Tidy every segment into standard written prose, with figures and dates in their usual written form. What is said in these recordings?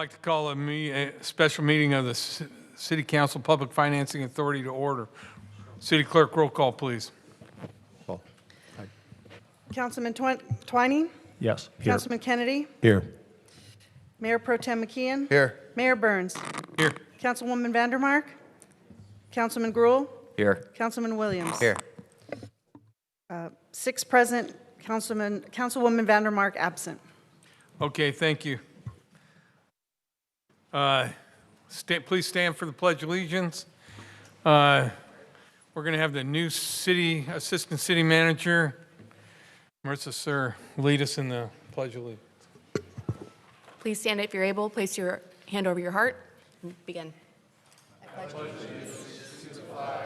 like to call a special meeting of the City Council Public Financing Authority to order. City Clerk, roll call, please. Councilman Twining? Yes. Here. Councilman Kennedy? Here. Mayor Pro Tem McKeon? Here. Mayor Burns? Here. Councilwoman Vandermark? Councilman Gruhl? Here. Councilman Williams? Here. 6 present, Councilwoman Vandermark absent. Okay, thank you. Please stand for the Pledge of Allegiance. We're going to have the new Assistant City Manager, Marissa Sir, lead us in the Pledge of Allegiance. Please stand if you're able. Place your hand over your heart and begin. I pledge allegiance to the flag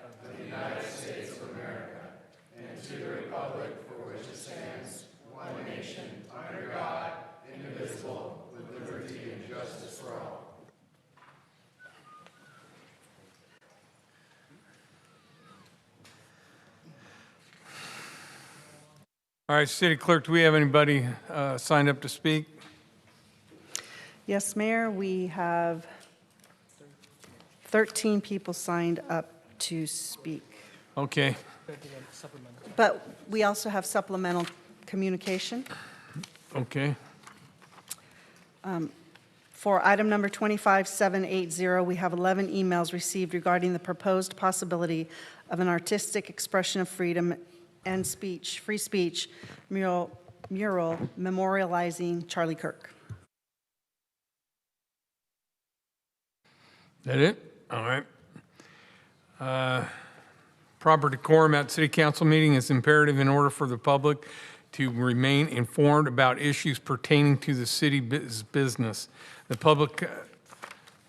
of the United States of America and to the republic for which it stands, one nation, under God, indivisible, with liberty and justice for all. All right, City Clerk, do we have anybody signed up to speak? Yes, Mayor, we have 13 people signed up to speak. Okay. But we also have supplemental communication. Okay. For item number 25780, we have 11 emails received regarding the proposed possibility of an artistic expression of freedom and free speech mural memorializing Charlie Kirk. That it? All right. Proper decorum at City Council meeting is imperative in order for the public to remain informed about issues pertaining to the city business. The public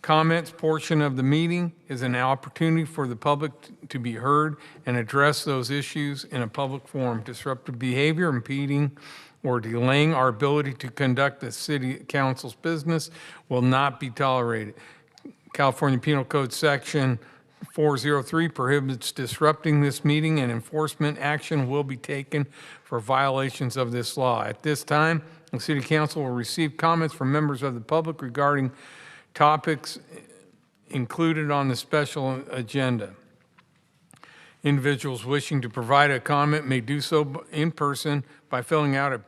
comments portion of the meeting is an opportunity for the public to be heard and address those issues in a public forum. Disruptive behavior, impeding or delaying our ability to conduct the City Council's business will not be tolerated. California Penal Code Section 403 prohibits disrupting this meeting, and enforcement action will be taken for violations of this law. At this time, the City Council will receive comments from members of the public regarding topics included on the special agenda. Individuals wishing to provide a comment may do so in person by filling out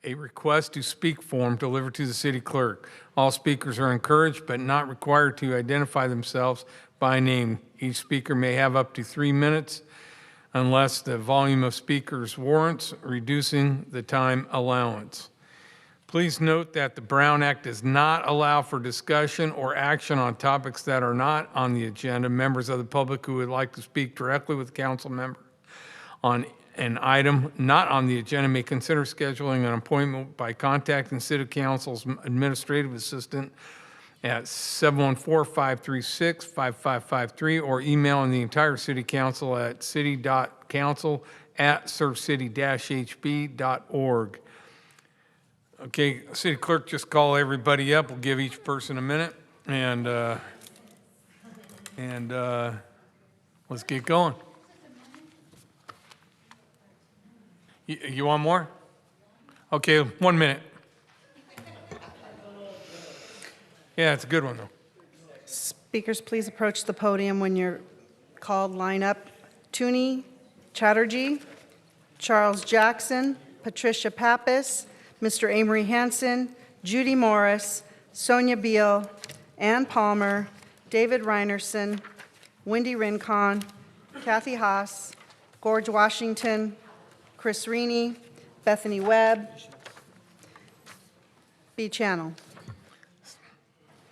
a request to speak form delivered to the city clerk. All speakers are encouraged but not required to identify themselves by name. Each speaker may have up to 3 minutes unless the volume of speakers warrants reducing the time allowance. Please note that the Brown Act does not allow for discussion or action on topics that are not on the agenda. Members of the public who would like to speak directly with a council member on an item not on the agenda may consider scheduling an appointment by contacting City Council's administrative assistant at 714-536-5553 or emailing the entire City Council at city.council@surfcity-hb.org. Okay, City Clerk, just call everybody up. We'll give each person a minute, and let's get going. You want more? Okay, 1 minute. Yeah, it's a good one, though. Speakers, please approach the podium when you're called. Line up. Tooney Chatterjee, Charles Jackson, Patricia Pappas, Mr. Amory Hanson, Judy Morris, Sonia Beal, Ann Palmer, David Reinerson, Wendy Rincon, Kathy Haas, Gorge Washington, Chris Reaney, Bethany Webb, B. Channel.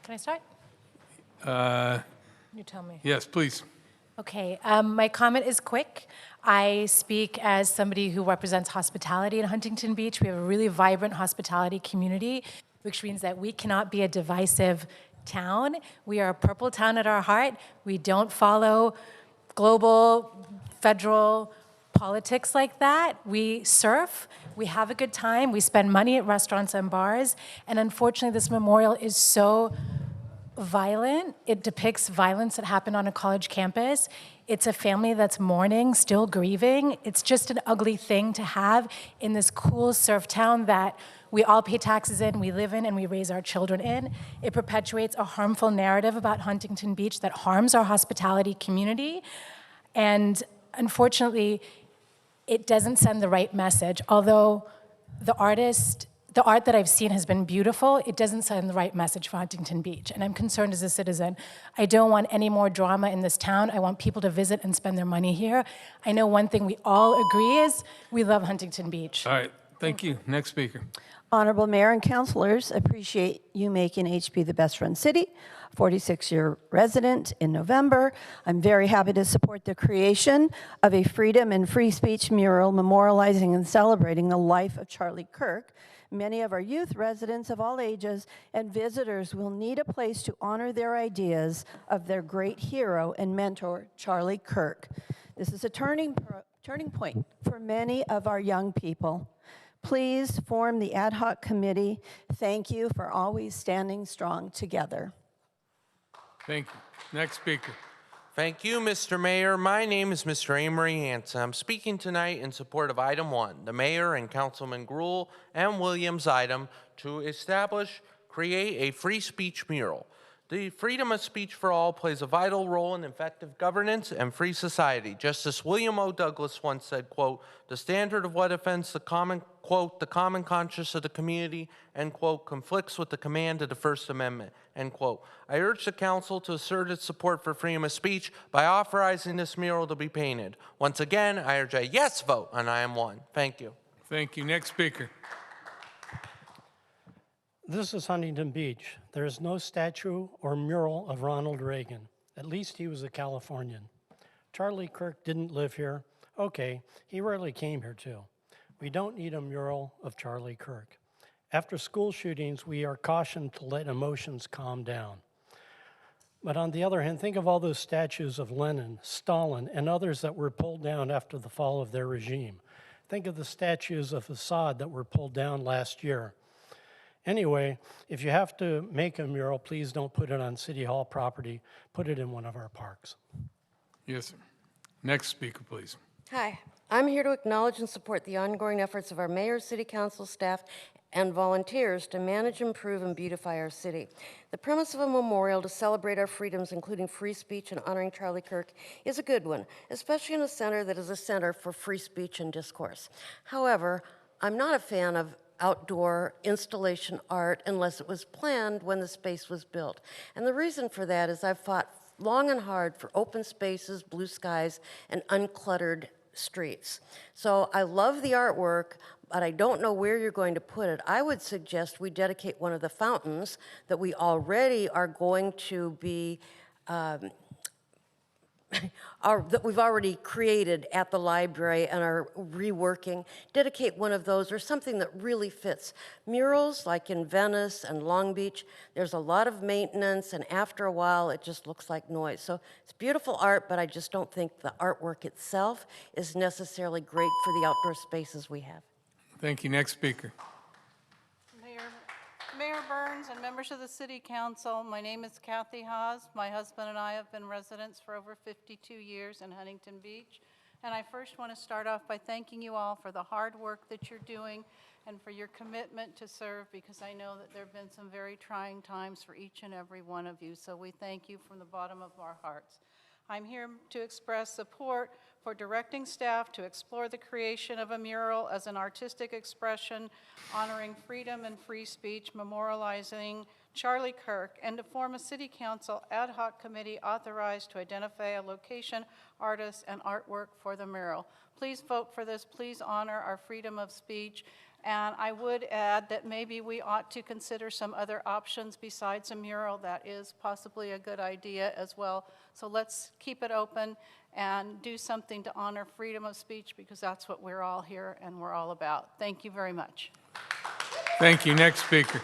Can I start? You tell me. Yes, please. Okay, my comment is quick. I speak as somebody who represents hospitality in Huntington Beach. We have a really vibrant hospitality community, which means that we cannot be a divisive town. We are a purple town at our heart. We don't follow global, federal politics like that. We surf, we have a good time, we spend money at restaurants and bars, and unfortunately this memorial is so violent. It depicts violence that happened on a college campus. It's a family that's mourning, still grieving. It's just an ugly thing to have in this cool surf town that we all pay taxes in, we live in, and we raise our children in. It perpetuates a harmful narrative about Huntington Beach that harms our hospitality community. And unfortunately, it doesn't send the right message. Although the art that I've seen has been beautiful, it doesn't send the right message for Huntington Beach. And I'm concerned as a citizen. I don't want any more drama in this town. I want people to visit and spend their money here. I know one thing we all agree is we love Huntington Beach. All right, thank you. Next speaker. Honorable Mayor and councilors, appreciate you making HB the best-run city. 46-year resident in November. I'm very happy to support the creation of a freedom and free speech mural memorializing and celebrating the life of Charlie Kirk. Many of our youth residents of all ages and visitors will need a place to honor their ideas of their great hero and mentor, Charlie Kirk. This is a turning point for many of our young people. Please form the ad hoc committee. Thank you for always standing strong together. Thank you. Next speaker. Thank you, Mr. Mayor. My name is Mr. Amory Hansen. I'm speaking tonight in support of item 1, the mayor and Councilman Gruhl and Williams item to create a free speech mural. The freedom of speech for all plays a vital role in effective governance and free society. Justice William O. Douglas once said, quote, the standard of what offends the common, quote, the common conscience of the community, end quote, conflicts with the command of the First Amendment, end quote. I urge the council to assert its support for freedom of speech by authorizing this mural to be painted. Once again, I urge a yes vote on item 1. Thank you. Thank you. Next speaker. This is Huntington Beach. There is no statue or mural of Ronald Reagan. At least he was a Californian. Charlie Kirk didn't live here. Okay, he rarely came here too. We don't need a mural of Charlie Kirk. After school shootings, we are cautioned to let emotions calm down. But on the other hand, think of all those statues of Lenin, Stalin, and others that were pulled down after the fall of their regime. Think of the statues of Assad that were pulled down last year. Anyway, if you have to make a mural, please don't put it on City Hall property. Put it in one of our parks. Yes, sir. Next speaker, please. Hi, I'm here to acknowledge and support the ongoing efforts of our mayor, city council staff, and volunteers to manage, improve, and beautify our city. The premise of a memorial to celebrate our freedoms, including free speech and honoring Charlie Kirk, is a good one, especially in a center that is a center for free speech and discourse. However, I'm not a fan of outdoor installation art unless it was planned when the space was built. And the reason for that is I've fought long and hard for open spaces, blue skies, and uncluttered streets. So I love the artwork, but I don't know where you're going to put it. I would suggest we dedicate one of the fountains that we already are going to be that we've already created at the library and are reworking, dedicate one of those or something that really fits. Murals, like in Venice and Long Beach, there's a lot of maintenance, and after a while, it just looks like noise. So it's beautiful art, but I just don't think the artwork itself is necessarily great for the outdoor spaces we have. Thank you. Next speaker. Mayor Burns and members of the City Council, my name is Kathy Haas. My husband and I have been residents for over 52 years in Huntington Beach. And I first want to start off by thanking you all for the hard work that you're doing and for your commitment to serve, because I know that there have been some very trying times for each and every one of you. So we thank you from the bottom of our hearts. I'm here to express support for directing staff to explore the creation of a mural as an artistic expression honoring freedom and free speech, memorializing Charlie Kirk, and to form a City Council ad hoc committee authorized to identify a location, artist, and artwork for the mural. Please vote for this. Please honor our freedom of speech. And I would add that maybe we ought to consider some other options besides a mural. That is possibly a good idea as well. So let's keep it open and do something to honor freedom of speech, because that's what we're all here and we're all about. Thank you very much. Thank you. Next speaker.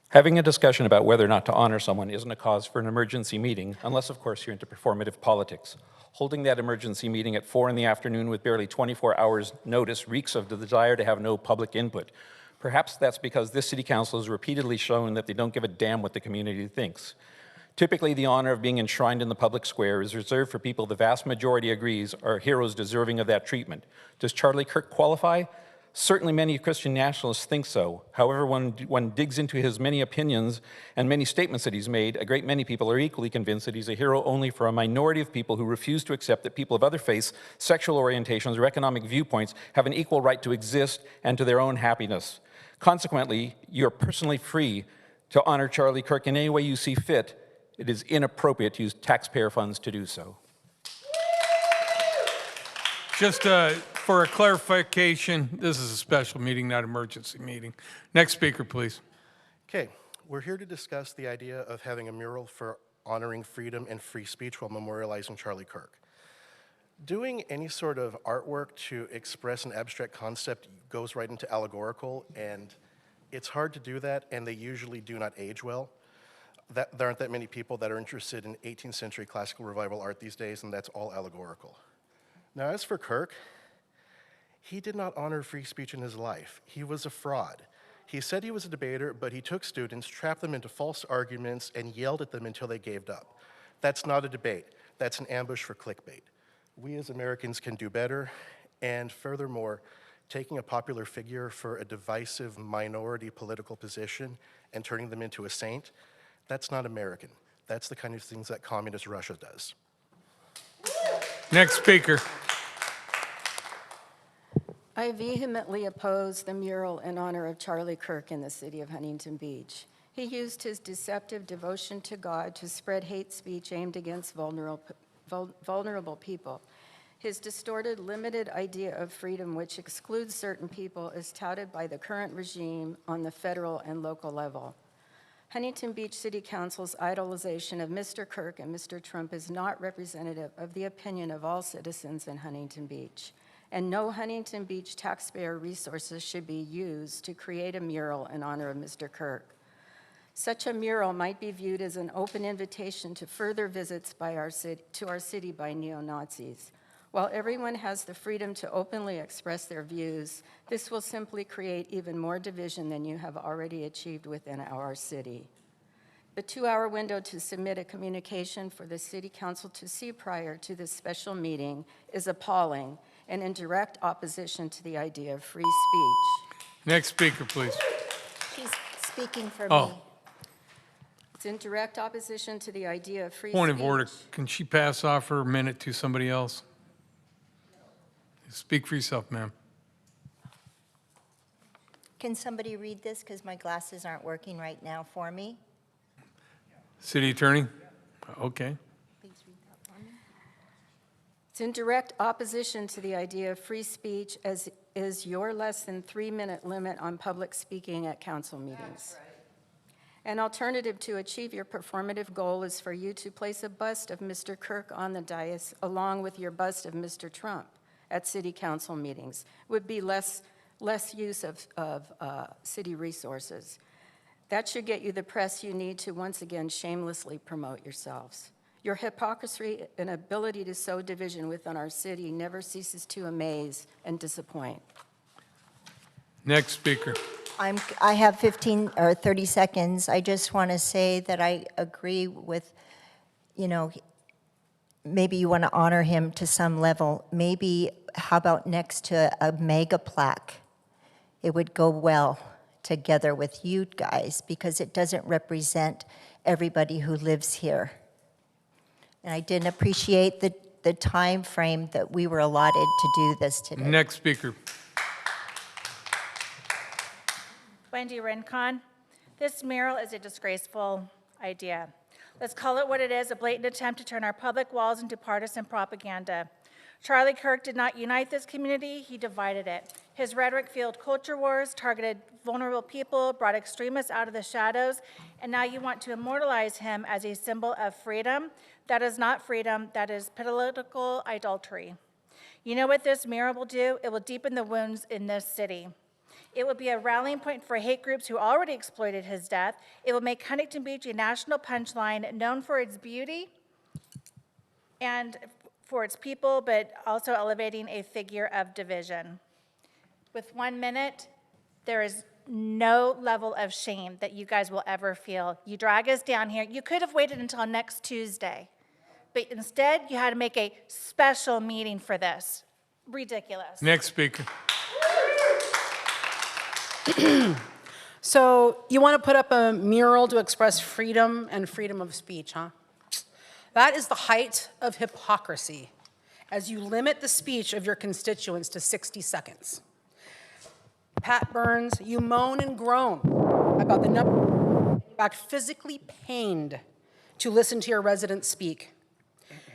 Having a discussion about whether or not to honor someone isn't a cause for an emergency meeting, unless, of course, you're into performative politics. Holding that emergency meeting at 4 in the afternoon with barely 24 hours notice reeks of the desire to have no public input. Perhaps that's because this city council has repeatedly shown that they don't give a damn what the community thinks. Typically, the honor of being enshrined in the public square is reserved for people the vast majority agrees are heroes deserving of that treatment. Does Charlie Kirk qualify? Certainly many Christian nationalists think so. However, when one digs into his many opinions and many statements that he's made, a great many people are equally convinced that he's a hero only for a minority of people who refuse to accept that people of other faiths, sexual orientations, or economic viewpoints have an equal right to exist and to their own happiness. Consequently, you're personally free to honor Charlie Kirk in any way you see fit. It is inappropriate to use taxpayer funds to do so. Just for a clarification, this is a special meeting, not emergency meeting. Next speaker, please. Okay, we're here to discuss the idea of having a mural for honoring freedom and free speech while memorializing Charlie Kirk. Doing any sort of artwork to express an abstract concept goes right into allegorical, and it's hard to do that, and they usually do not age well. There aren't that many people that are interested in 18th century classical revival art these days, and that's all allegorical. Now, as for Kirk, he did not honor free speech in his life. He was a fraud. He said he was a debater, but he took students, trapped them into false arguments, and yelled at them until they gave up. That's not a debate. That's an ambush for clickbait. We as Americans can do better, and furthermore, taking a popular figure for a divisive minority political position and turning them into a saint, that's not American. That's the kind of things that communist Russia does. Next speaker. I vehemently oppose the mural in honor of Charlie Kirk in the city of Huntington Beach. He used his deceptive devotion to God to spread hate speech aimed against vulnerable people. His distorted, limited idea of freedom, which excludes certain people, is touted by the current regime on the federal and local level. Huntington Beach City Council's idolization of Mr. Kirk and Mr. Trump is not representative of the opinion of all citizens in Huntington Beach. And no Huntington Beach taxpayer resources should be used to create a mural in honor of Mr. Kirk. Such a mural might be viewed as an open invitation to further visits to our city by neo-Nazis. While everyone has the freedom to openly express their views, this will simply create even more division than you have already achieved within our city. The 2-hour window to submit a communication for the City Council to see prior to this special meeting is appalling and in direct opposition to the idea of free speech. Next speaker, please. She's speaking for Oh. me. It's in direct opposition to the idea of free Point speech. of order. Can she pass off her minute to somebody else? Speak for yourself, ma'am. Can somebody read this, because my glasses aren't working right now for me? City Attorney? Okay. Please read that for me. It's in direct opposition to the idea of free speech, as is your less than 3-minute limit on public speaking at council meetings. An alternative to achieve your performative goal is for you to place a bust of Mr. Kirk on the dais along with your bust of Mr. Trump at city council meetings. Would be less use of city resources. That should get you the press you need to once again shamelessly promote yourselves. Your hypocrisy and ability to sow division within our city never ceases to amaze and disappoint. Next speaker. I have 15 or 30 seconds. I just want to say that I agree with, maybe you want to honor him to some level. Maybe, how about next to a mega plaque? It would go well together with you guys because it doesn't represent everybody who lives here. And I didn't appreciate the time frame that we were allotted to do this today. Next speaker. Wendy Rincon. This mural is a disgraceful idea. Let's call it what it is, a blatant attempt to turn our public walls into partisan propaganda. Charlie Kirk did not unite this community, he divided it. His rhetoric fueled culture wars, targeted vulnerable people, brought extremists out of the shadows, and now you want to immortalize him as a symbol of freedom. That is not freedom, that is political adultery. You know what this mural will do? It will deepen the wounds in this city. It will be a rallying point for hate groups who already exploited his death. It will make Huntington Beach a national punchline known for its beauty and for its people, but also elevating a figure of division. With 1 minute, there is no level of shame that you guys will ever feel. You drag us down here. You could have waited until next Tuesday, but instead you had to make a special meeting for this. Ridiculous. Next speaker. So you want to put up a mural to express freedom and freedom of speech, huh? That is the height of hypocrisy, as you limit the speech of your constituents to 60 seconds. Pat Burns, you moan and groan about the number, in fact, physically pained to listen to your residents speak.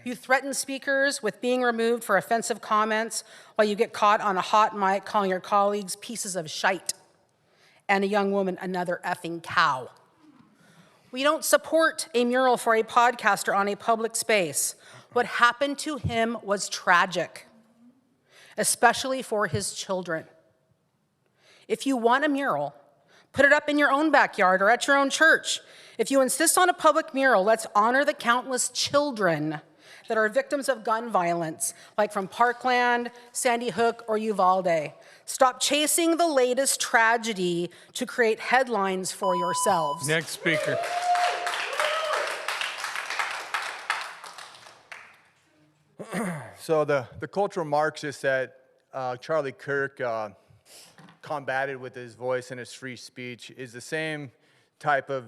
You threaten speakers with being removed for offensive comments while you get caught on a hot mic calling your colleagues pieces of shite and a young woman another effing cow. We don't support a mural for a podcaster on a public space. What happened to him was tragic, especially for his children. If you want a mural, put it up in your own backyard or at your own church. If you insist on a public mural, let's honor the countless children that are victims of gun violence, like from Parkland, Sandy Hook, or Uvalde. Stop chasing the latest tragedy to create headlines for yourselves. Next speaker. So the cultural Marxist that Charlie Kirk combated with his voice and his free speech is the same type of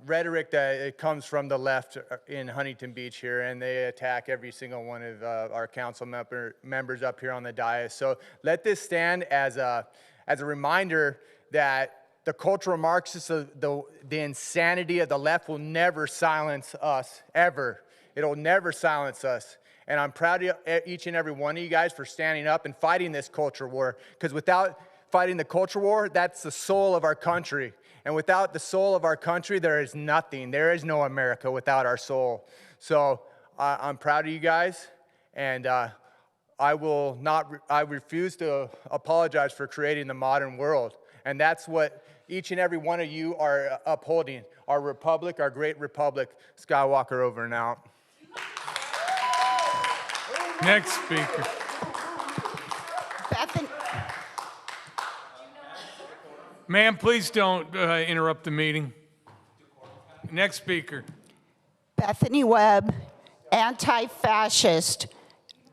rhetoric that it comes from the left in Huntington Beach here, and they attack every single one of our council members up here on the dais. So let this stand as a reminder that the cultural Marxists, the insanity of the left will never silence us, ever. It'll never silence us. And I'm proud of each and every one of you guys for standing up and fighting this culture war, because without fighting the culture war, that's the soul of our country. And without the soul of our country, there is nothing. There is no America without our soul. So I'm proud of you guys, and I refuse to apologize for creating the modern world. And that's what each and every one of you are upholding. Our republic, our great republic. Skywalker over and out. Next speaker. Ma'am, please don't interrupt the meeting. Next speaker. Bethany Webb, anti-fascist,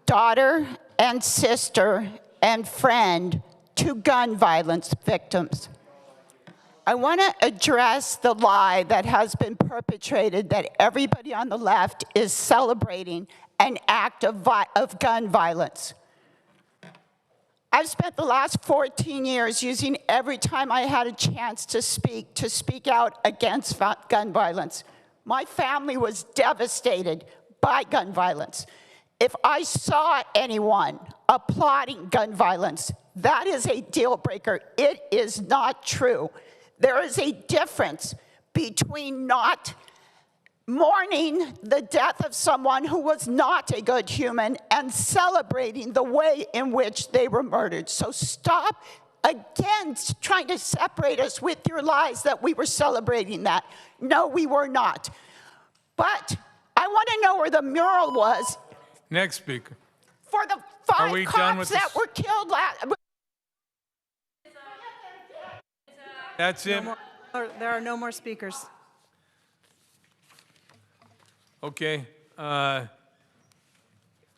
daughter and sister and friend to gun violence victims. I want to address the lie that has been perpetrated that everybody on the left is celebrating an act of gun violence. I've spent the last 14 years using every time I had a chance to speak out against gun violence. My family was devastated by gun violence. If I saw anyone applauding gun violence, that is a deal breaker. It is not true. There is a difference between not mourning the death of someone who was not a good human and celebrating the way in which they were murdered. So stop, again, trying to separate us with your lies that we were celebrating that. No, we were not. But I want to know where the mural was. Next speaker. For the 5 cops that were killed last. That's it. There are no more speakers. Okay. No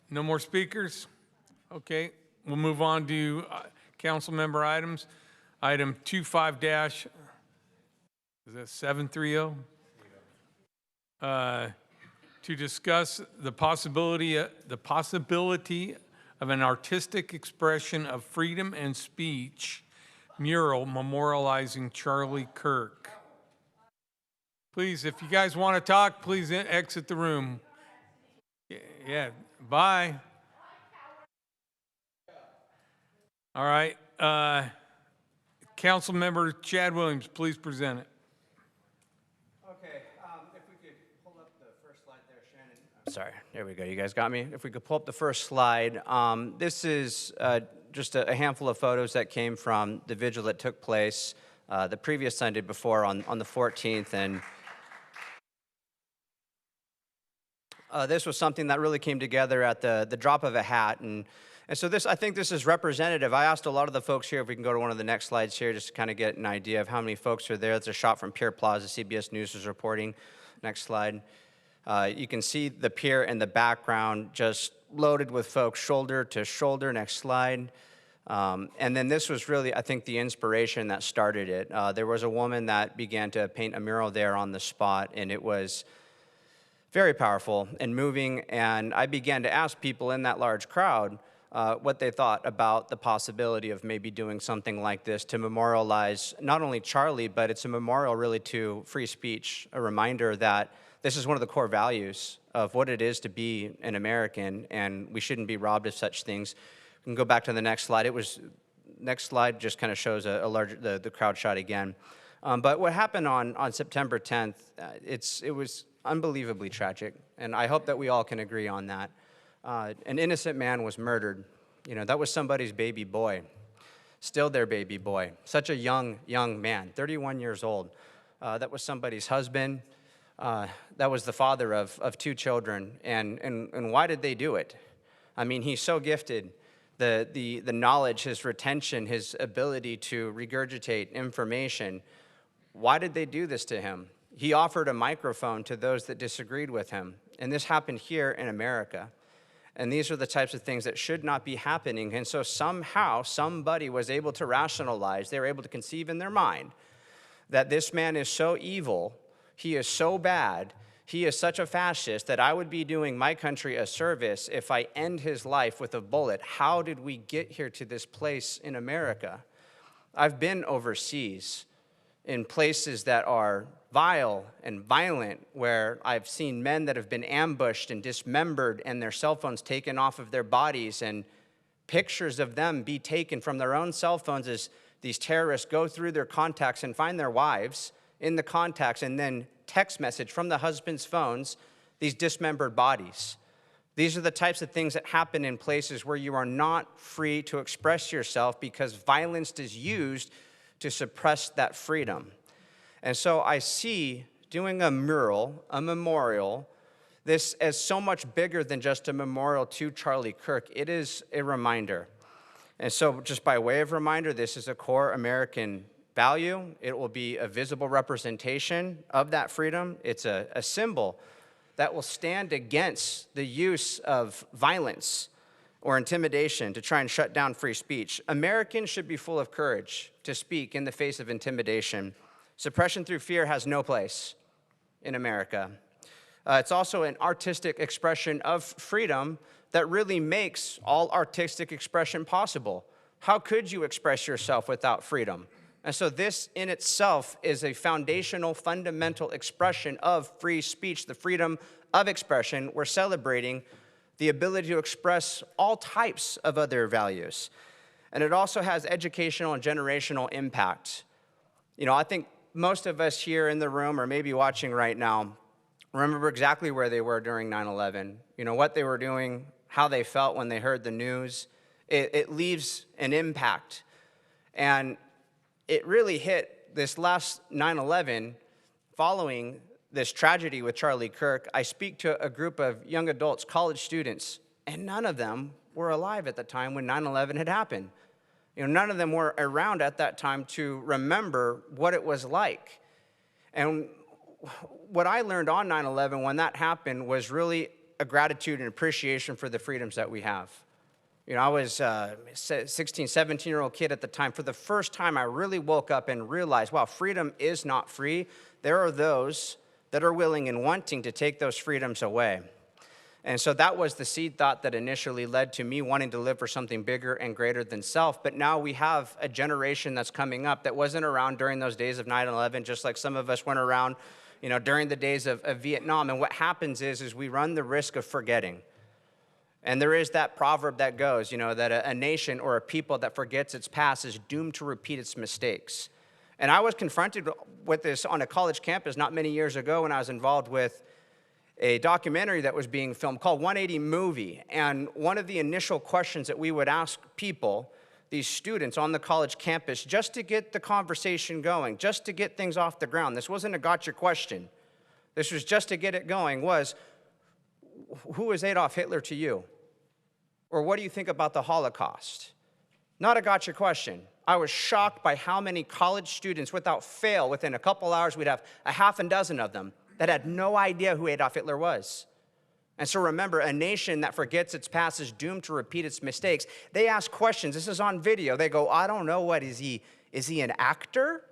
more speakers? Okay. We'll move on to council member items. Item 25-730. To discuss the possibility of an artistic expression of freedom and speech mural memorializing Charlie Kirk. Please, if you guys want to talk, please exit the room. Yeah, bye. All right. Council member Chad Williams, please present it. Okay, if we could pull up the first slide there, Shannon. Sorry, there we go. You guys got me? If we could pull up the first slide. This is just a handful of photos that came from the vigil that took place the previous Sunday before on the 14th. And this was something that really came together at the drop of a hat. And so I think this is representative. I asked a lot of the folks here if we can go to one of the next slides here just to kind of get an idea of how many folks are there. It's a shot from Pier Plaza. CBS News is reporting. Next slide. You can see the pier in the background just loaded with folks shoulder to shoulder. Next slide. And then this was really, I think, the inspiration that started it. There was a woman that began to paint a mural there on the spot, and it was very powerful and moving. And I began to ask people in that large crowd what they thought about the possibility of maybe doing something like this to memorialize not only Charlie, but it's a memorial really to free speech, a reminder that this is one of the core values of what it is to be an American, and we shouldn't be robbed of such things. We can go back to the next slide. Next slide just kind of shows a larger, the crowd shot again. But what happened on September 10th, it was unbelievably tragic, and I hope that we all can agree on that. An innocent man was murdered. You know, that was somebody's baby boy, still their baby boy. Such a young man, 31 years old. That was somebody's husband. That was the father of 2 children. And why did they do it? I mean, he's so gifted. The knowledge, his retention, his ability to regurgitate information. Why did they do this to him? He offered a microphone to those that disagreed with him. And this happened here in America. And these are the types of things that should not be happening. And so somehow somebody was able to rationalize, they were able to conceive in their mind that this man is so evil, he is so bad, he is such a fascist that I would be doing my country a service if I end his life with a bullet. How did we get here to this place in America? I've been overseas in places that are vile and violent, where I've seen men that have been ambushed and dismembered and their cell phones taken off of their bodies, and pictures of them be taken from their own cell phones as these terrorists go through their contacts and find their wives in the contacts, and then text message from the husband's phones these dismembered bodies. These are the types of things that happen in places where you are not free to express yourself because violence is used to suppress that freedom. And so I see doing a mural, a memorial, this as so much bigger than just a memorial to Charlie Kirk. It is a reminder. And so just by way of reminder, this is a core American value. It will be a visible representation of that freedom. It's a symbol that will stand against the use of violence or intimidation to try and shut down free speech. Americans should be full of courage to speak in the face of intimidation. Suppression through fear has no place in America. It's also an artistic expression of freedom that really makes all artistic expression possible. How could you express yourself without freedom? And so this in itself is a foundational, fundamental expression of free speech, the freedom of expression. We're celebrating the ability to express all types of other values. And it also has educational and generational impact. You know, I think most of us here in the room or maybe watching right now remember exactly where they were during 9/11, you know, what they were doing, how they felt when they heard the news. It leaves an impact. And it really hit this last 9/11 following this tragedy with Charlie Kirk. I speak to a group of young adults, college students, and none of them were alive at the time when 9/11 had happened. You know, none of them were around at that time to remember what it was like. And what I learned on 9/11 when that happened was really a gratitude and appreciation for the freedoms that we have. You know, I was a 16, 17-year-old kid at the time. For the first time, I really woke up and realized, wow, freedom is not free. There are those that are willing and wanting to take those freedoms away. And so that was the seed thought that initially led to me wanting to live for something bigger and greater than self. But now we have a generation that's coming up that wasn't around during those days of 9/11, just like some of us weren't around, you know, during the days of Vietnam. And what happens is we run the risk of forgetting. And there is that proverb that goes, you know, that a nation or a people that forgets its past is doomed to repeat its mistakes. And I was confronted with this on a college campus not many years ago when I was involved with a documentary that was being filmed called 180 Movie. And one of the initial questions that we would ask people, these students on the college campus, just to get the conversation going, just to get things off the ground, this wasn't a gotcha question, this was just to get it going, was, who is Adolf Hitler to you? Or what do you think about the Holocaust? Not a gotcha question. I was shocked by how many college students, without fail, within a couple hours, we'd have a half a dozen of them that had no idea who Adolf Hitler was. And so remember, a nation that forgets its past is doomed to repeat its mistakes. They ask questions. This is on video. They go, I don't know, what is he? Is he an actor?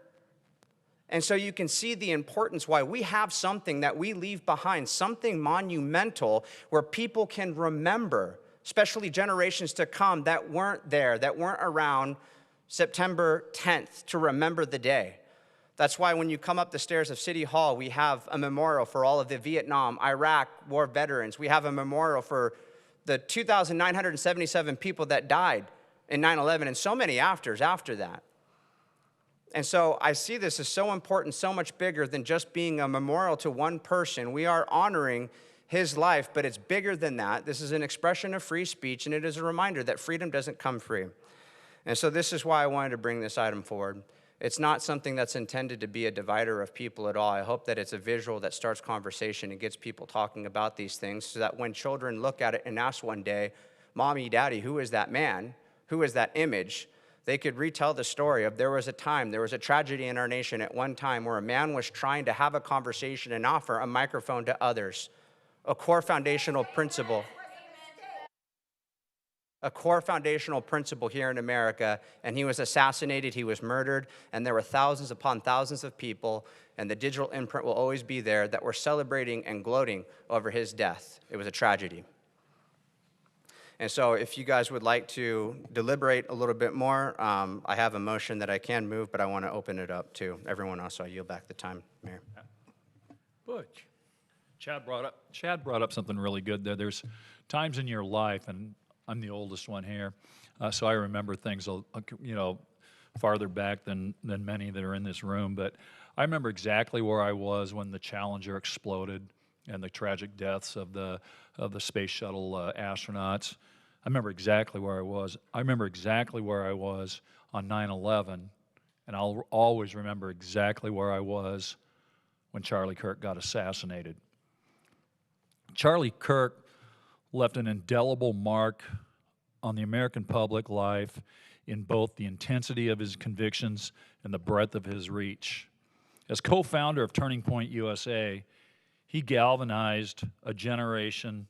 And so you can see the importance why we have something that we leave behind, something monumental where people can remember, especially generations to come that weren't there, that weren't around September 10th to remember the day. That's why when you come up the stairs of City Hall, we have a memorial for all of the Vietnam, Iraq war veterans. We have a memorial for the 2,977 people that died in 9/11 and so many afters after that. And so I see this as so important, so much bigger than just being a memorial to one person. We are honoring his life, but it's bigger than that. This is an expression of free speech, and it is a reminder that freedom doesn't come free. And so this is why I wanted to bring this item forward. It's not something that's intended to be a divider of people at all. I hope that it's a visual that starts conversation and gets people talking about these things so that when children look at it and ask one day, Mommy, Daddy, who is that man? Who is that image? They could retell the story of there was a time, there was a tragedy in our nation at one time where a man was trying to have a conversation and offer a microphone to others. A core foundational principle. A core foundational principle here in America, and he was assassinated, he was murdered, and there were thousands upon thousands of people, and the digital imprint will always be there, that were celebrating and gloating over his death. It was a tragedy. And so if you guys would like to deliberate a little bit more, I have a motion that I can move, but I want to open it up to everyone else, so I yield back the time, Mayor. Butch. Chad brought up something really good there. There's times in your life, and I'm the oldest one here, so I remember things, farther back than many that are in this room. But I remember exactly where I was when the Challenger exploded and the tragic deaths of the space shuttle astronauts. I remember exactly where I was. I remember exactly where I was on 9/11, and I'll always remember exactly where I was when Charlie Kirk got assassinated. Charlie Kirk left an indelible mark on the American public life in both the intensity of his convictions and the breadth of his reach. As co-founder of Turning Point USA, he galvanized a generation,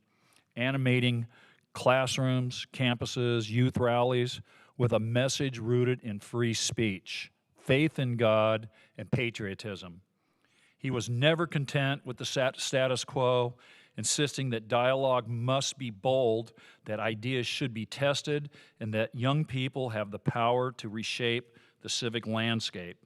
animating classrooms, campuses, youth rallies with a message rooted in free speech, faith in God, and patriotism. He was never content with the status quo, insisting that dialogue must be bold, that ideas should be tested, and that young people have the power to reshape the civic landscape.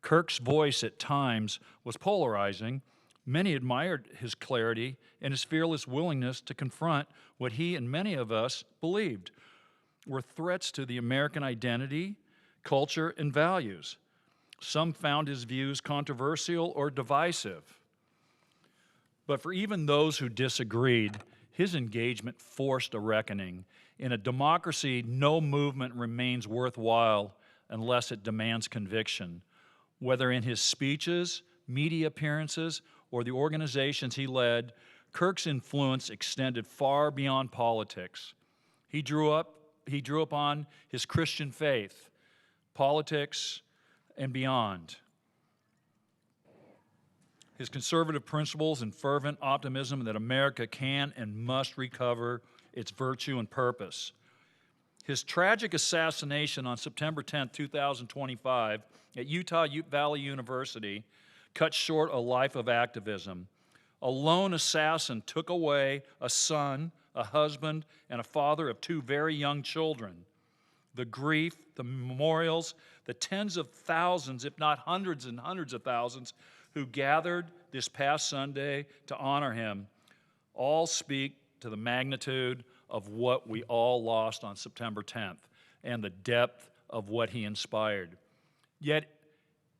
Kirk's voice at times was polarizing. Many admired his clarity and his fearless willingness to confront what he and many of us believed were threats to the American identity, culture, and values. Some found his views controversial or divisive. But for even those who disagreed, his engagement forced a reckoning. In a democracy, no movement remains worthwhile unless it demands conviction. Whether in his speeches, media appearances, or the organizations he led, Kirk's influence extended far beyond politics. He drew upon his Christian faith, politics, and beyond. His conservative principles and fervent optimism that America can and must recover its virtue and purpose. His tragic assassination on September 10, 2025, at Utah Valley University cut short a life of activism. A lone assassin took away a son, a husband, and a father of two very young children. The grief, the memorials, the tens of thousands, if not hundreds and hundreds of thousands, who gathered this past Sunday to honor him, all speak to the magnitude of what we all lost on September 10th and the depth of what he inspired. Yet,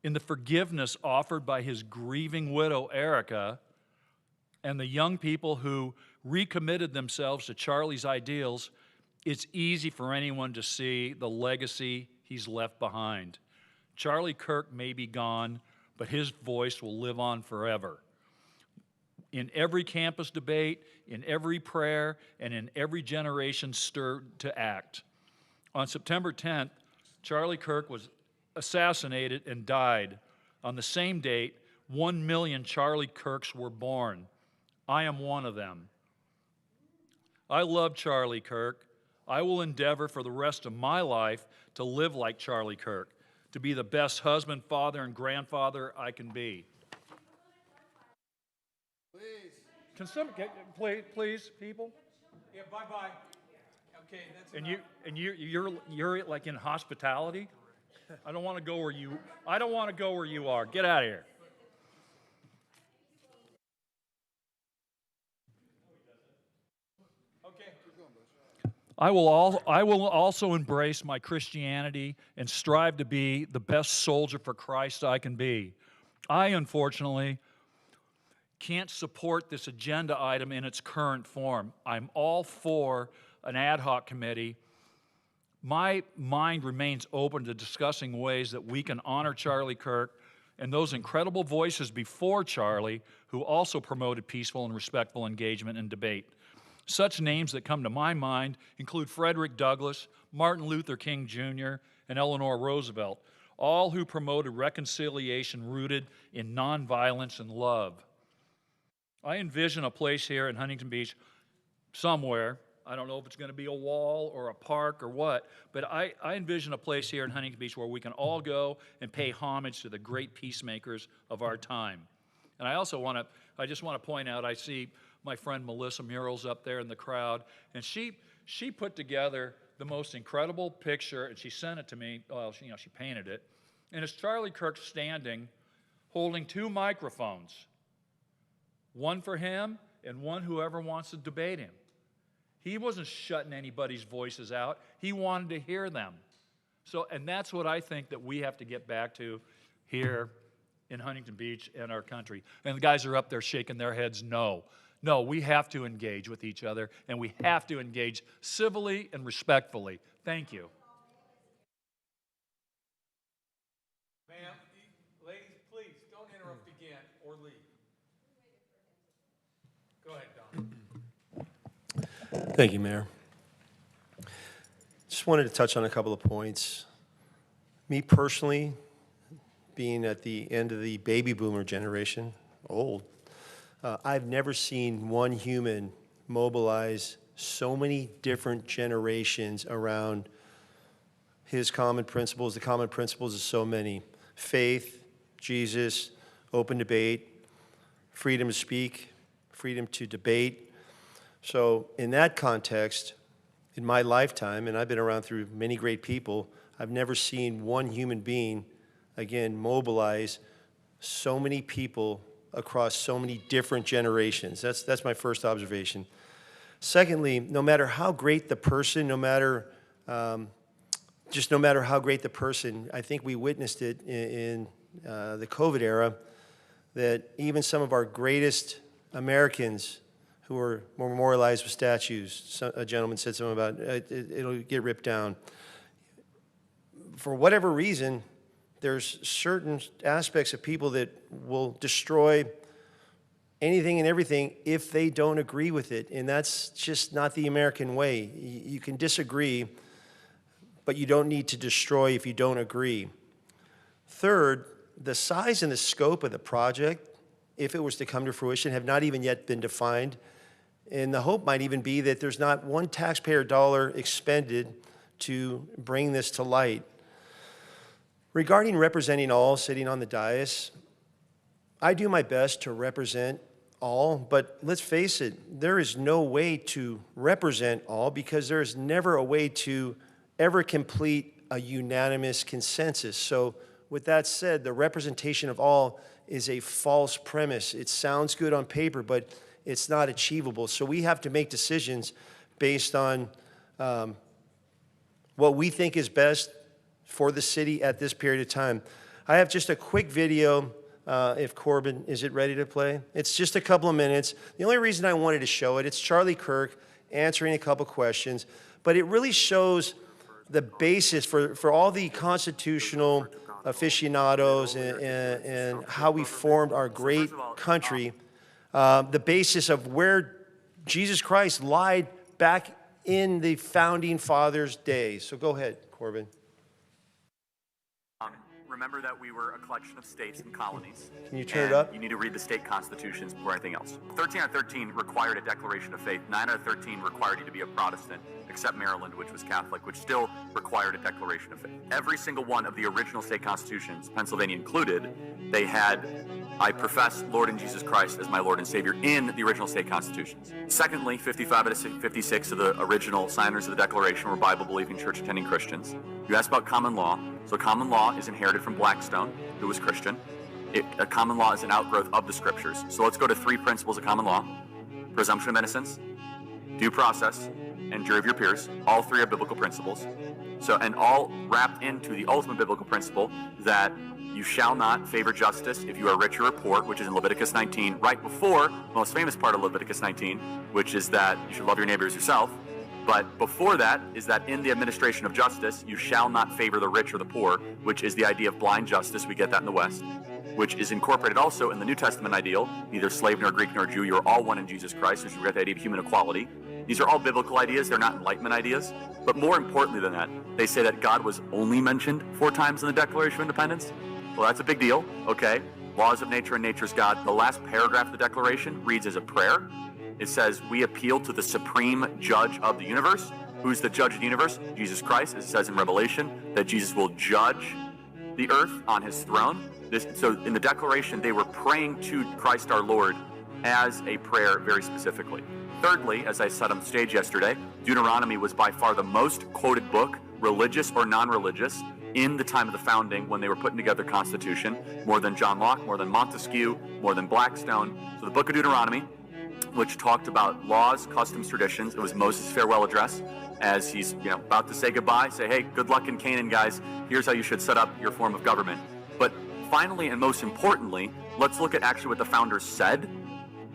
in the forgiveness offered by his grieving widow, Erica, and the young people who recommitted themselves to Charlie's ideals, it's easy for anyone to see the legacy he's left behind. Charlie Kirk may be gone, but his voice will live on forever. In every campus debate, in every prayer, and in every generation stirred to act. On September 10th, Charlie Kirk was assassinated and died. On the same date, 1 million Charlie Kirks were born. I am one of them. I love Charlie Kirk. I will endeavor for the rest of my life to live like Charlie Kirk, to be the best husband, father, and grandfather I can be. Please, people? Yeah, bye-bye. Okay, that's And you're like in hospitality? I don't want to go where you are. Get out of here. I will also embrace my Christianity and strive to be the best soldier for Christ I can be. I, unfortunately, can't support this agenda item in its current form. I'm all for an ad hoc committee. My mind remains open to discussing ways that we can honor Charlie Kirk and those incredible voices before Charlie who also promoted peaceful and respectful engagement and debate. Such names that come to my mind include Frederick Douglass, Martin Luther King Jr., and Eleanor Roosevelt, all who promoted reconciliation rooted in nonviolence and love. I envision a place here in Huntington Beach somewhere. I don't know if it's going to be a wall or a park or what, but I envision a place here in Huntington Beach where we can all go and pay homage to the great peacemakers of our time. And I just want to point out, I see my friend Melissa Murals up there in the crowd, and she put together the most incredible picture, and she sent it to me. Well, she painted it, and it's Charlie Kirk standing, holding two microphones, one for him and one whoever wants to debate him. He wasn't shutting anybody's voices out. He wanted to hear them. And that's what I think that we have to get back to here in Huntington Beach and our country. And the guys are up there shaking their heads no. No, we have to engage with each other, and we have to engage civilly and respectfully. Thank you. Ma'am, ladies, please, don't interrupt again or leave. Go ahead, Don. Thank you, Mayor. Just wanted to touch on a couple of points. Me personally, being at the end of the baby boomer generation, old, I've never seen one human mobilize so many different generations around his common principles, the common principles of so many. Faith, Jesus, open debate, freedom to speak, freedom to debate. So in that context, in my lifetime, and I've been around through many great people, I've never seen one human being, again, mobilize so many people across so many different generations. That's my first observation. Secondly, no matter how great the person, no matter how great the person, I think we witnessed it in the COVID era, that even some of our greatest Americans who were memorialized with statues, a gentleman said something about it'll get ripped down. For whatever reason, there's certain aspects of people that will destroy anything and everything if they don't agree with it, and that's just not the American way. You can disagree, but you don't need to destroy if you don't agree. Third, the size and the scope of the project, if it was to come to fruition, have not even yet been defined, and the hope might even be that there's not one taxpayer dollar expended to bring this to light. Regarding representing all sitting on the dais, I do my best to represent all, but let's face it, there is no way to represent all because there is never a way to ever complete a unanimous consensus. So with that said, the representation of all is a false premise. It sounds good on paper, but it's not achievable. So we have to make decisions based on what we think is best for the city at this period of time. I have just a quick video, if Corbin, is it ready to play? It's just a couple of minutes. The only reason I wanted to show it, it's Charlie Kirk answering a couple questions, but it really shows the basis for all the constitutional aficionados and how we formed our great country, the basis of where Jesus Christ lied back in the founding fathers' days. So go ahead, Corbin. remember that we were a collection of states and colonies. Can you turn it and up? You need to read the state constitutions before anything else. 13 out of 13 required a declaration of faith. 9 out of 13 required you to be a Protestant, except Maryland, which was Catholic, which still required a declaration of faith. Every single one of the original state constitutions, Pennsylvania included, they had, I profess Lord and Jesus Christ as my Lord and Savior in the original state constitutions. Secondly, 55 out of 56 of the original signers of the Declaration were Bible-believing, church-attending Christians. You asked about common law. So common law is inherited from Blackstone, who was Christian. A common law is an outgrowth of the scriptures. So let's go to 3 principles of common law: presumption of innocence, due process, and jury of your peers. All 3 are biblical principles. So, and all wrapped into the ultimate biblical principle that you shall not favor justice if you are rich or poor, which is in Leviticus 19, right before the most famous part of Leviticus 19, which is that you should love your neighbor as yourself. But before that is that in the administration of justice, you shall not favor the rich or the poor, which is the idea of blind justice. We get that in the West, which is incorporated also in the New Testament ideal. Neither slave nor Greek nor Jew, you are all one in Jesus Christ, which we get the idea of human equality. These are all biblical ideas. They're not Enlightenment ideas. But more importantly than that, they say that God was only mentioned 4 times in the Declaration of Independence. Well, that's a big deal, okay? Laws of nature and nature's God. The last paragraph of the Declaration reads as a prayer. It says, we appeal to the supreme judge of the universe. Who's the judge of the universe? Jesus Christ. As it says in Revelation, that Jesus will judge the earth on his throne. So in the Declaration, they were praying to Christ our Lord as a prayer very specifically. Thirdly, as I said on stage yesterday, Deuteronomy was by far the most quoted book, religious or non-religious, in the time of the founding when they were putting together the Constitution, more than John Locke, more than Montesquieu, more than Blackstone. So the book of Deuteronomy, which talked about laws, customs, traditions. It was Moses' farewell address as he's about to say goodbye, say, hey, good luck in Canaan, guys. Here's how you should set up your form of government. But finally, and most importantly, let's look at actually what the founders said.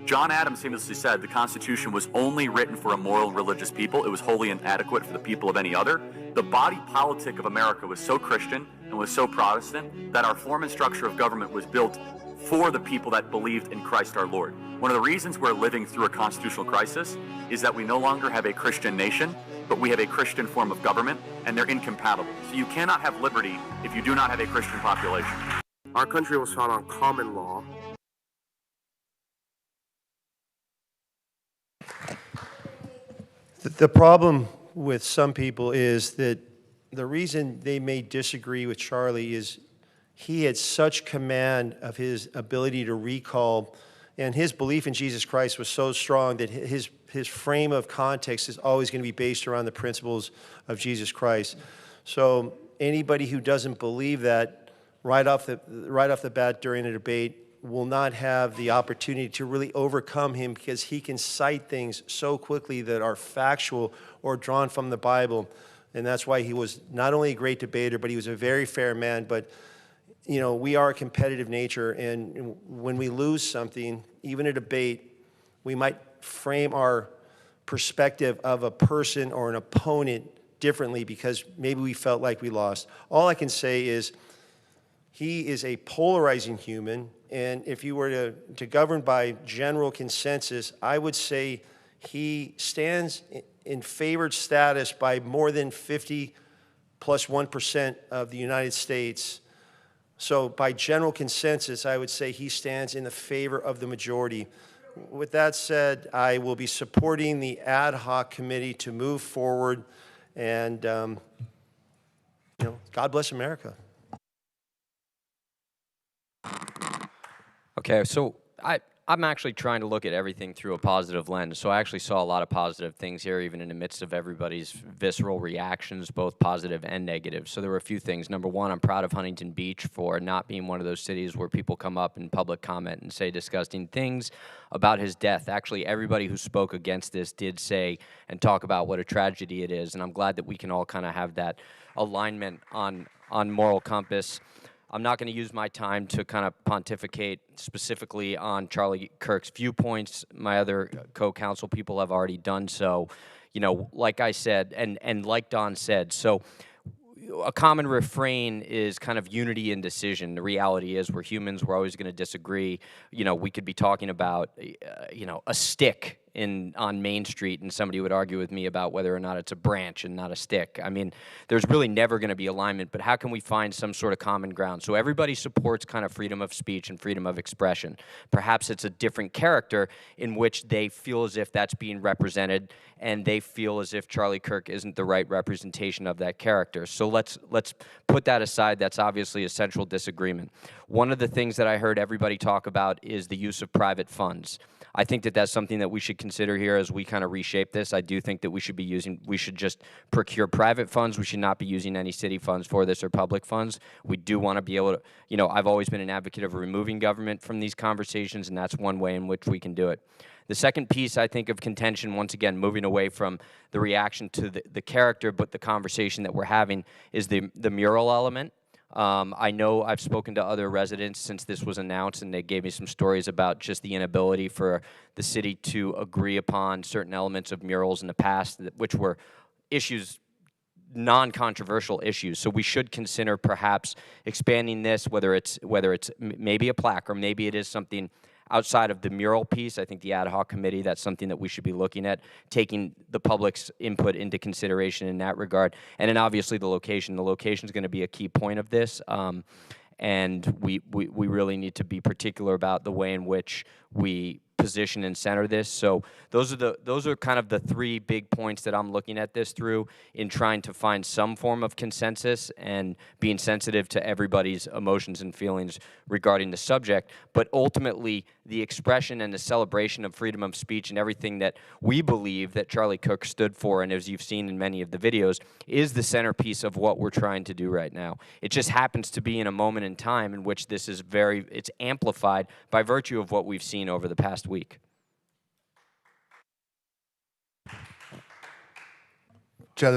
John Adams famously said the Constitution was only written for a moral and religious people. It was wholly inadequate for the people of any other. The body politic of America was so Christian and was so Protestant that our form and structure of government was built for the people that believed in Christ our Lord. One of the reasons we're living through a constitutional crisis is that we no longer have a Christian nation, but we have a Christian form of government, and they're incompatible. So you cannot have liberty if you do not have a Christian population. Our country was founded on common law. The problem with some people is that the reason they may disagree with Charlie is he had such command of his ability to recall, and his belief in Jesus Christ was so strong that his frame of context is always going to be based around the principles of Jesus Christ. So anybody who doesn't believe that right off the bat during a debate will not have the opportunity to really overcome him, because he can cite things so quickly that are factual or drawn from the Bible. And that's why he was not only a great debater, but he was a very fair man. But we are a competitive nature, and when we lose something, even a debate, we might frame our perspective of a person or an opponent differently because maybe we felt like we lost. All I can say is he is a polarizing human, and if you were to govern by general consensus, I would say he stands in favored status by more than 50 plus 1% of the United States. So by general consensus, I would say he stands in the favor of the majority. With that said, I will be supporting the ad hoc committee to move forward, and God bless America. Okay, so I'm actually trying to look at everything through a positive lens. So I actually saw a lot of positive things here, even in the midst of everybody's visceral reactions, both positive and negative. So there were a few things. Number one, I'm proud of Huntington Beach for not being one of those cities where people come up in public comment and say disgusting things about his death. Actually, everybody who spoke against this did say and talk about what a tragedy it is, and I'm glad that we can all kind of have that alignment on moral compass. I'm not going to use my time to kind of pontificate specifically on Charlie Kirk's viewpoints. My other co-counsel people have already done so. Like I said, and like Don said, so a common refrain is kind of unity in decision. The reality is we're humans. We're always going to disagree. We could be talking about, a stick on Main Street, and somebody would argue with me about whether or not it's a branch and not a stick. I mean, there's really never going to be alignment, but how can we find some sort of common ground? So everybody supports kind of freedom of speech and freedom of expression. Perhaps it's a different character in which they feel as if that's being represented, and they feel as if Charlie Kirk isn't the right representation of that character. So let's put that aside. That's obviously a central disagreement. One of the things that I heard everybody talk about is the use of private funds. I think that that's something that we should consider here as we kind of reshape this. I do think that we should just procure private funds. We should not be using any city funds for this or public funds. We do want to be able to, I've always been an advocate of removing government from these conversations, and that's one way in which we can do it. The second piece, I think, of contention, once again, moving away from the reaction to the character, but the conversation that we're having, is the mural element. I know I've spoken to other residents since this was announced, and they gave me some stories about just the inability for the city to agree upon certain elements of murals in the past, which were issues, non-controversial issues. So we should consider perhaps expanding this, whether it's maybe a plaque or maybe it is something outside of the mural piece. I think the ad hoc committee, that's something that we should be looking at, taking the public's input into consideration in that regard. And then obviously the location. The location is going to be a key point of this. And we really need to be particular about the way in which we position and center this. So those are kind of the three big points that I'm looking at this through, in trying to find some form of consensus and being sensitive to everybody's emotions and feelings regarding the subject. But ultimately, the expression and the celebration of freedom of speech and everything that we believe that Charlie Kirk stood for, and as you've seen in many of the videos, is the centerpiece of what we're trying to do right now. It just happens to be in a moment in time in which this is it's amplified by virtue of what we've seen over the past week. Chad,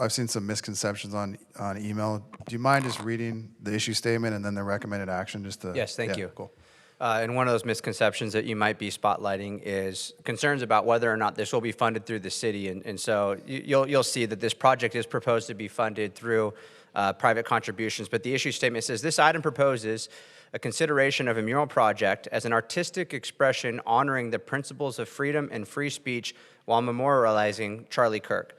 I've seen some misconceptions on email. Do you mind just reading the issue statement and then the recommended action? Yes, thank you. Cool. And one of those misconceptions that you might be spotlighting is concerns about whether or not this will be funded through the city. And so you'll see that this project is proposed to be funded through private contributions. But the issue statement says, this item proposes a consideration of a mural project as an artistic expression honoring the principles of freedom and free speech while memorializing Charlie Kirk.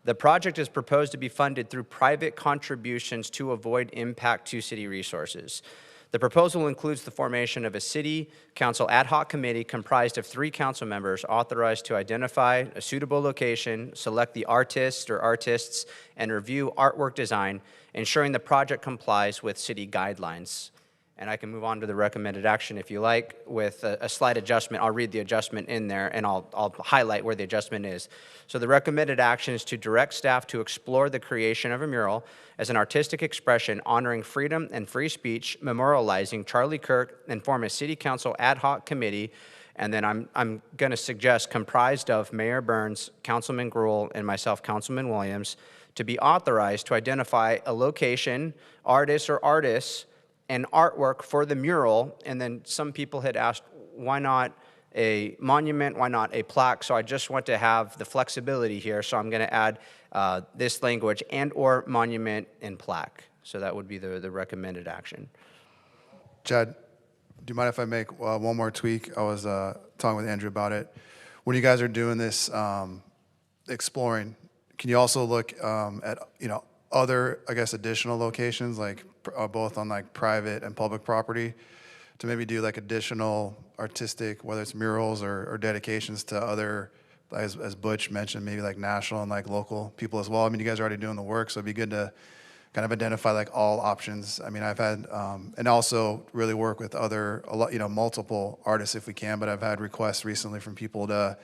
The project is proposed to be funded through private contributions to avoid impact to city resources. The proposal includes the formation of a city council ad hoc committee comprised of 3 council members authorized to identify a suitable location, select the artist or artists, and review artwork design, ensuring the project complies with city guidelines. And I can move on to the recommended action if you like, with a slight adjustment. I'll read the adjustment in there, and I'll highlight where the adjustment is. So the recommended action is to direct staff to explore the creation of a mural as an artistic expression honoring freedom and free speech, memorializing Charlie Kirk, and form a city council ad hoc committee. And then I'm going to suggest comprised of Mayor Burns, Councilman Gruhl, and myself, Councilman Williams, to be authorized to identify a location, artist or artists, and artwork for the mural. And then some people had asked, why not a monument, why not a plaque? So I just want to have the flexibility here, so I'm going to add this language, and or monument and plaque. So that would be the recommended action. Chad, do you mind if I make one more tweak? I was talking with Andrew about it. When you guys are doing this exploring, can you also look at other, I guess, additional locations, like both on like private and public property, to maybe do like additional artistic, whether it's murals or dedications to other, as Butch mentioned, maybe like national and like local people as well. I mean, you guys are already doing the work, so it'd be good to kind of identify like all options. I mean, I've had, and also really work with multiple artists if we can, but I've had requests recently from people to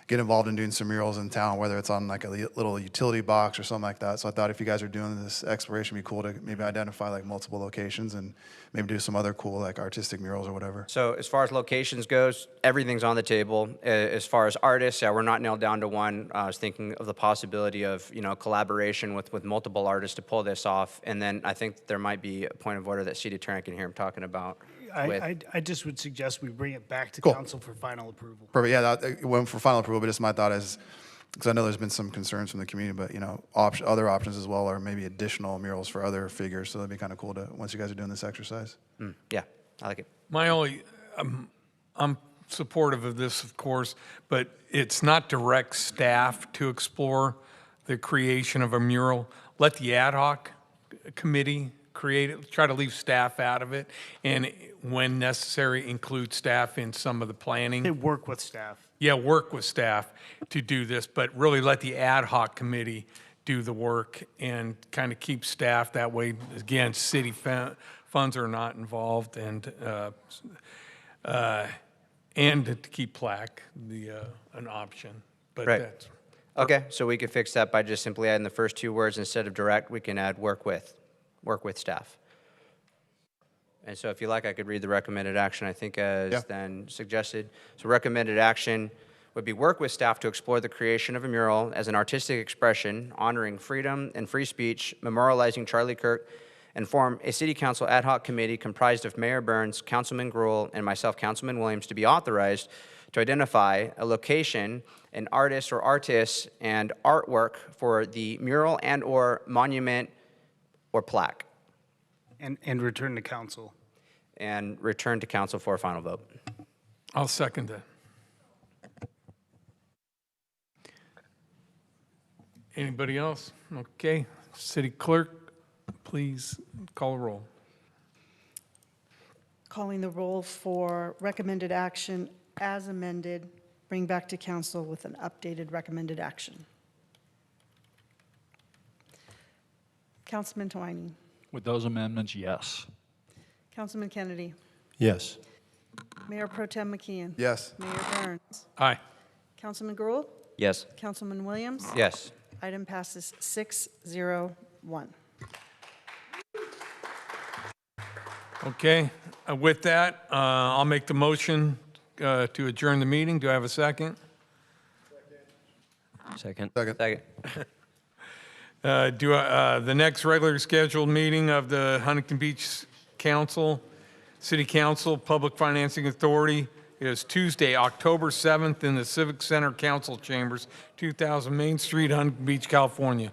get involved in doing some murals in town, whether it's on like a little utility box or something like that. So I thought if you guys are doing this exploration, it'd be cool to maybe identify like multiple locations and maybe do some other cool like artistic murals or whatever. So as far as locations goes, everything's on the table. As far as artists, we're not nailed down to one. I was thinking of the possibility of collaboration with multiple artists to pull this off. And then I think there might be a point of order that City Attorney can hear him talking about. I just would suggest we bring it back to Cool. council for final approval. Perfect. Yeah, it went for final approval, but just my thought is, because I know there's been some concerns from the community, but other options as well, or maybe additional murals for other figures. So that'd be kind of cool to once you guys are doing this exercise. Yeah, I like it. My only, I'm supportive of this, of course, but it's not direct staff to explore the creation of a mural. Let the ad hoc committee create it, try to leave staff out of it, and when necessary, include staff in some of the planning. They work with staff. Yeah, work with staff to do this, but really let the ad hoc committee do the work and kind of keep staff that way. Again, city funds are not involved, and to keep plaque an option. But Right. that's Okay, so we could fix that by just simply adding the first two words. Instead of direct, we can add work with staff. And so if you like, I could read the recommended action, I think, as then suggested. So recommended action would be work with staff to explore the creation of a mural as an artistic expression honoring freedom and free speech, memorializing Charlie Kirk, and form a city council ad hoc committee comprised of Mayor Burns, Councilman Gruhl, and myself, Councilman Williams, to be authorized to identify a location, an artist or artists, and artwork for the mural and/or monument or plaque. And return to council. And return to council for a final vote. I'll second that. Anybody else? Okay. City Clerk, please call a roll. Calling the roll for recommended action as amended, bring back to council with an updated recommended action. Councilman Twining. With those amendments, yes. Councilman Kennedy. Yes. Mayor Pro Tem McKeon. Yes. Mayor Burns. Aye. Councilman Gruhl. Yes. Councilman Williams. Yes. Item passes 6-0-1. Okay. With that, I'll make the motion to adjourn the meeting. Do I have a second? Second. Second. The next regular scheduled meeting of the Huntington Beach Council, City Council, Public Financing Authority is Tuesday, October 7th in the Civic Center Council Chambers, 2000 Main Street, Huntington Beach, California.